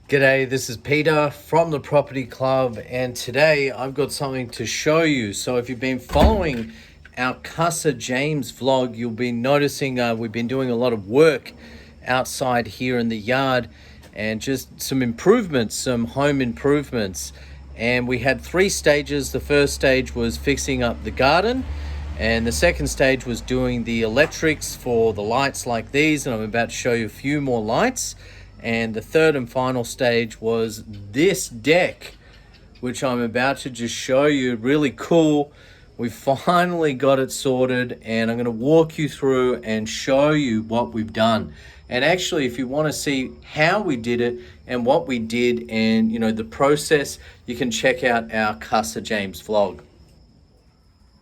G'day, this is Peter from the Property Club, and today I've got something to show you. So if you've been following our Casa James vlog, you'll be noticing we've been doing a lot of work outside here in the yard and just some improvements, some home improvements. And we had 3 stages. The first stage was fixing up the garden, and the second stage was doing the electrics for the lights like these, and I'm about to show you a few more lights. And the third and final stage was this deck, which I'm about to just show you. Really cool. We finally got it sorted, and I'm going to walk you through and show you what we've done. And actually, if you want to see how we did it and what we did and the process, you can check out our Casa James vlog.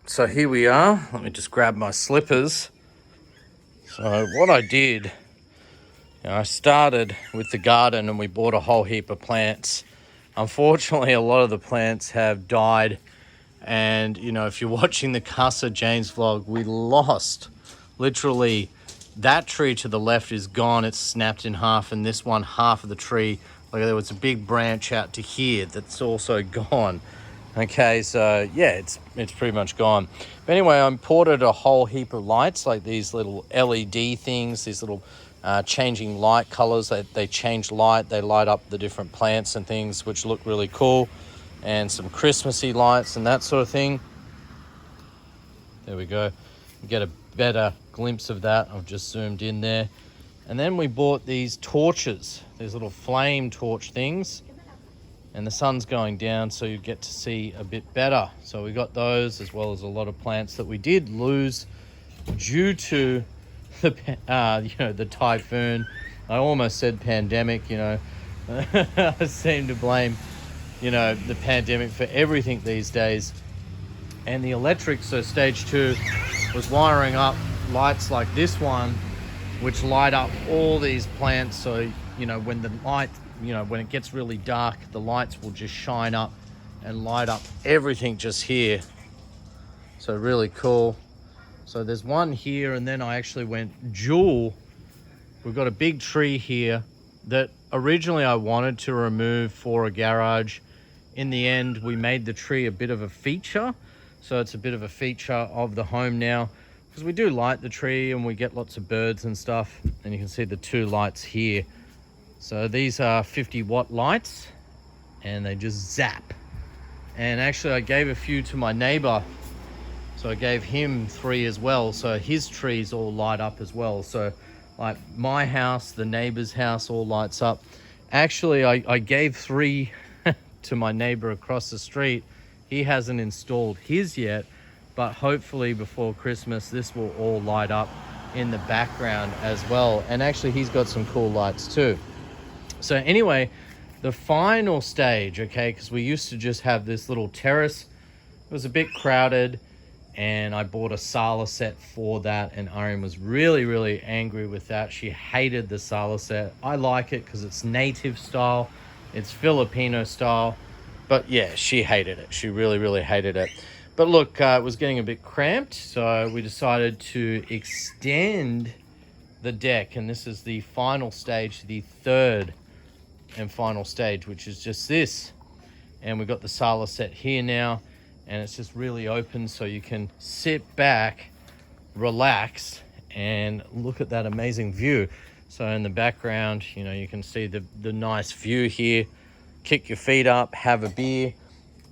So here we are. Let me just grab my slippers. So what I did, I started with the garden and we bought a whole heap of plants. Unfortunately, a lot of the plants have died. And, if you're watching the Casa James vlog, we lost literally that tree to the left is gone. It's snapped in half, and this one, half of the tree, like there was a big branch out to here that's also gone. Okay, so yeah, it's pretty much gone. But anyway, I imported a whole heap of lights, like these little LED things, these little changing light colors. They change light, they light up the different plants and things, which look really cool. And some Christmassy lights and that sort of thing. There we go. You get a better glimpse of that. I've just zoomed in there. And then we bought these torches, these little flame torch things. And the sun's going down, so you get to see a bit better. So we got those, as well as a lot of plants that we did lose due to the typhoon. I almost said pandemic. I seem to blame the pandemic for everything these days. And the electric, so stage 2 was wiring up lights like this one, which light up all these plants. So when the light, when it gets really dark, the lights will just shine up and light up everything just here. So really cool. So there's one here, and then I actually went dual. We've got a big tree here that originally I wanted to remove for a garage. In the end, we made the tree a bit of a feature. So it's a bit of a feature of the home now, because we do light the tree and we get lots of birds and stuff. And you can see the 2 lights here. So these are 50-watt lights, and they just zap. And actually I gave a few to my neighbor. So I gave him 3 as well. So his trees all light up as well. So like my house, the neighbor's house all lights up. Actually, I gave 3 to my neighbor across the street. He hasn't installed his yet, but hopefully before Christmas, this will all light up in the background as well. And actually he's got some cool lights too. So anyway, the final stage, okay, because we used to just have this little terrace. It was a bit crowded, and I bought a sala set for that, and Arian was really, really angry with that. She hated the sala set. I like it because it's native style, it's Filipino style, but yeah, she hated it. She really, really hated it. But look, it was getting a bit cramped, so we decided to extend the deck, and this is the final stage, the third and final stage, which is just this. And we've got the sala set here now, and it's just really open, so you can sit back, relax, and look at that amazing view. So in the background, you can see the nice view here. Kick your feet up, have a beer.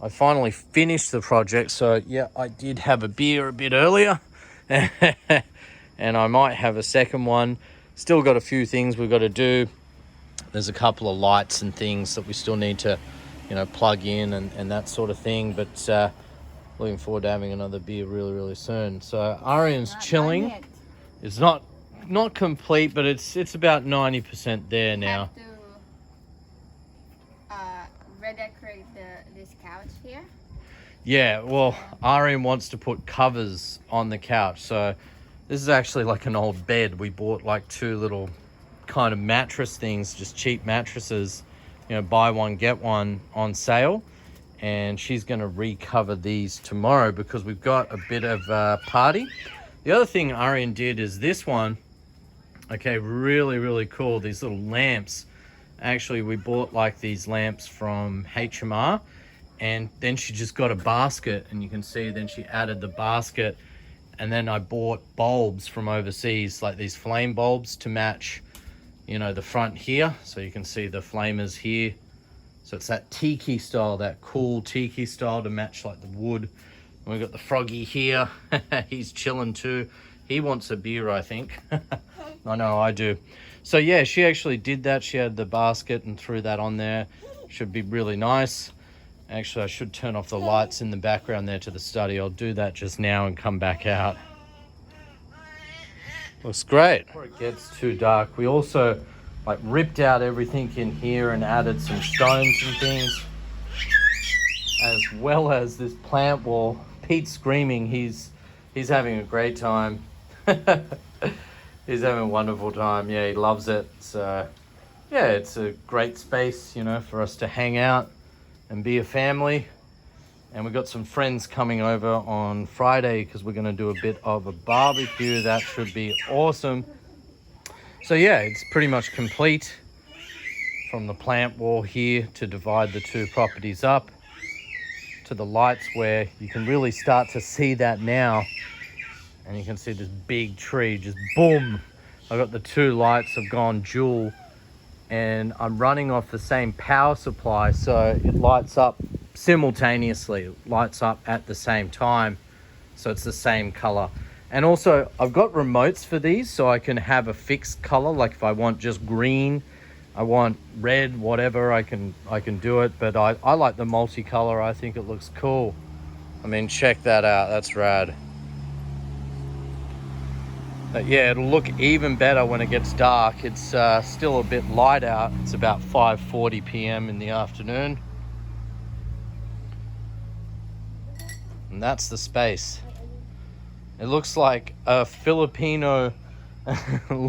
I finally finished the project, so yeah, I did have a beer a bit earlier. And I might have a second one. Still got a few things we've got to do. There's a couple of lights and things that we still need to plug in and that sort of thing. But looking forward to having another beer really, really soon. So Arian's chilling. It's not complete, but it's about 90% there now. Have to redecorate this couch here. Yeah, well, Arian wants to put covers on the couch. So this is actually like an old bed. We bought like 2 little kind of mattress things, just cheap mattresses, buy one, get one on sale. And she's going to recover these tomorrow because we've got a bit of a party. The other thing Arian did is this one. Okay, really, really cool. These little lamps. Actually, we bought like these lamps from HMR, and then she just got a basket, and you can see then she added the basket, and then I bought bulbs from overseas, like these flame bulbs to match, you know, the front here. So you can see the flamers here. So it's that tiki style, that cool tiki style to match like the wood. And we've got the froggy here. He's chilling too. He wants a beer, I think. I know I do. So yeah, she actually did that. She had the basket and threw that on there. Should be really nice. Actually, I should turn off the lights in the background there to the study. I'll do that just now and come back out. Looks great. Before it gets too dark, we also like ripped out everything in here and added some stones and things, as well as this plant wall. Pete's screaming. He's having a great time. He's having a wonderful time. Yeah, he loves it. So yeah, it's a great space, you know, for us to hang out and be a family. And we've got some friends coming over on Friday because we're going to do a bit of a barbecue. That should be awesome. So yeah, it's pretty much complete from the plant wall here to divide the two properties up to the lights, where you can really start to see that now. And you can see this big tree just boom. I got the two lights have gone dual, and I'm running off the same power supply, so it lights up simultaneously. It lights up at the same time, so it's the same color. And also I've got remotes for these, so I can have a fixed color. Like if I want just green, I want red, whatever, I can do it. But I like the multicolor. I think it looks cool. I mean, check that out. That's rad. But yeah, it'll look even better when it gets dark. It's still a bit light out. It's about 5:40 p.m. in the afternoon. And that's the space. It looks like a Filipino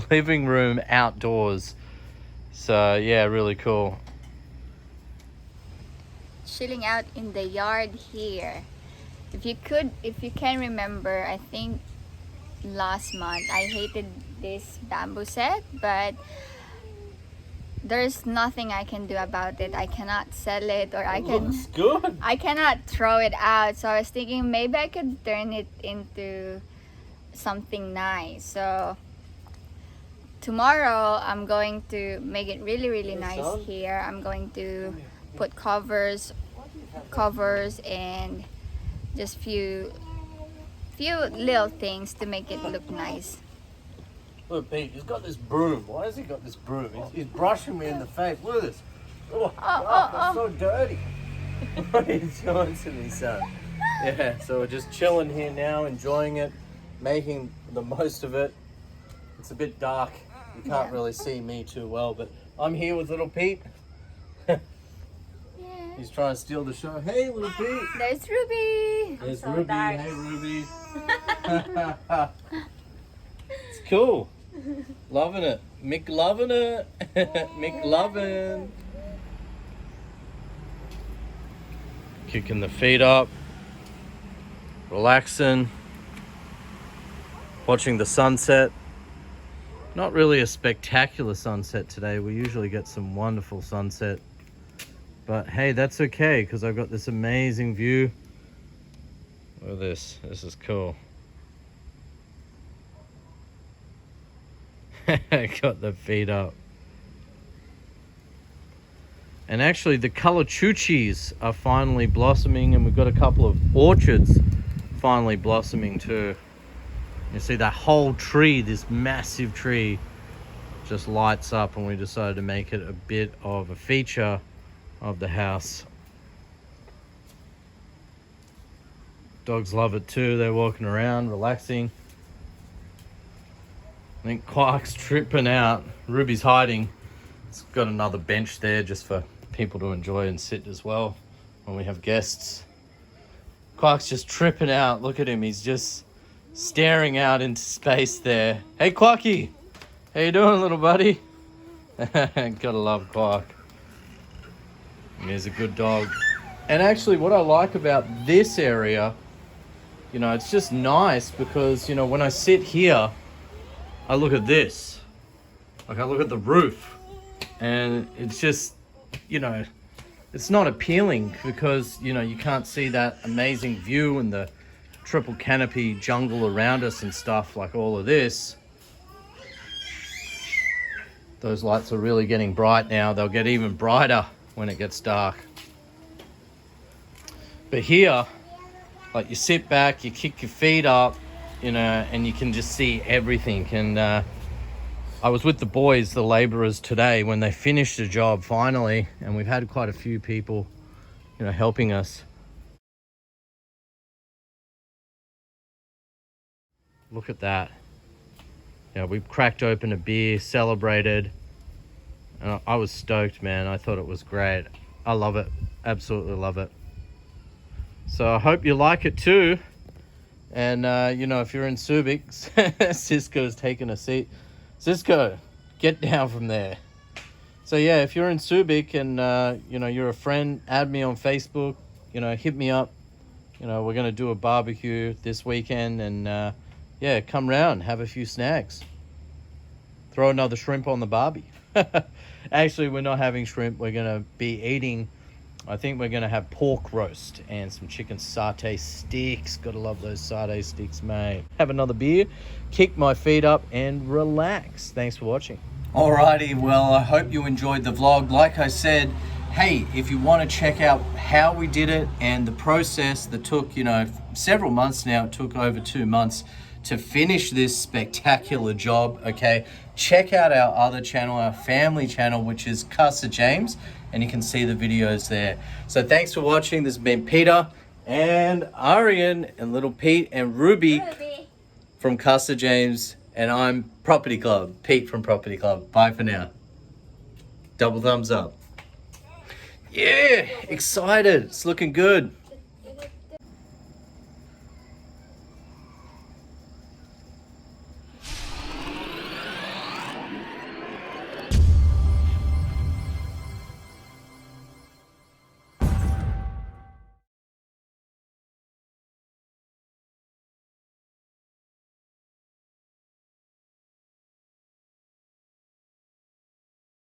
living room outdoors. So yeah, really cool. Chilling out in the yard here. If you can remember, I think last month I hated this bamboo set, but there's nothing I can do about it. I cannot sell it, or Looks good. I cannot throw it out. So I was thinking maybe I could turn it into something nice. So tomorrow I'm going to make it really nice here. I'm going to put covers and just few little things to make it look nice. Look, Pete, he's got this broom. Why has he got this broom? He's brushing me in the face. Look at this. That's so dirty. What are you doing to me, son? Yeah, so we're just chilling here now, enjoying it, making the most of it. It's a bit dark. You can't really see me too well, but I'm here with little Pete. He's trying to steal the show. Hey, little Pete. There's Ruby. There's Ruby. Hey, Ruby. It's cool. Loving it. McLovin' it. McLovin'. Kicking the feet up. Relaxing. Watching the sunset. Not really a spectacular sunset today. We usually get some wonderful sunset. But hey, that's okay, because I've got this amazing view. Look at this. This is cool. Got the feet up. And actually the calachuchis are finally blossoming, and we've got a couple of orchards finally blossoming too. You see that whole tree, this massive tree, just lights up, and we decided to make it a bit of a feature of the house. Dogs love it too. They're walking around, relaxing. I think Quark's tripping out. Ruby's hiding. It's got another bench there just for people to enjoy and sit as well when we have guests. Quark's just tripping out. Look at him. He's just staring out into space there. Hey, Quarky. How you doing, little buddy? Gotta love Quark. He's a good dog. And actually what I like about this area, you know, it's just nice because, you know, when I sit here, I look at this. Like I look at the roof, and it's just, you know, it's not appealing because, you know, you can't see that amazing view and the triple canopy jungle around us and stuff like all of this. Those lights are really getting bright now. They'll get even brighter when it gets dark. But here, like, you sit back, you kick your feet up, you know, and you can just see everything. And I was with the boys, the laborers, today when they finished the job finally, and we've had quite a few people, you know, helping us. Look at that. You know, we cracked open a beer, celebrated, and I was stoked, man. I thought it was great. I love it. Absolutely love it. So I hope you like it too. And, you know, if you're in Subic, Cisco's taking a seat. Cisco, get down from there. So, yeah, if you're in Subic and, you know, you're a friend, add me on Facebook. You know, hit me up. You know, we're going to do a barbecue this weekend. And, yeah, come round, have a few snacks. Throw another shrimp on the barbie. Actually, we're not having shrimp. We're going to be eating... I think we're going to have pork roast and some chicken satay sticks. Gotta love those satay sticks, mate. Have another beer, kick my feet up, and relax. Thanks for watching. Alrighty, well, I hope you enjoyed the vlog. Like I said, hey, if you want to check out how we did it and the process that took, you know, several months now, it took over 2 months to finish this spectacular job, okay? Check out our other channel, our family channel, which is Casa James, and you can see the videos there. So thanks for watching. This has been Peter and Arian and little Pete and Ruby from Casa James, and I'm Property Club, Pete from Property Club. Bye for now. Double thumbs up. Yeah, excited. It's looking good.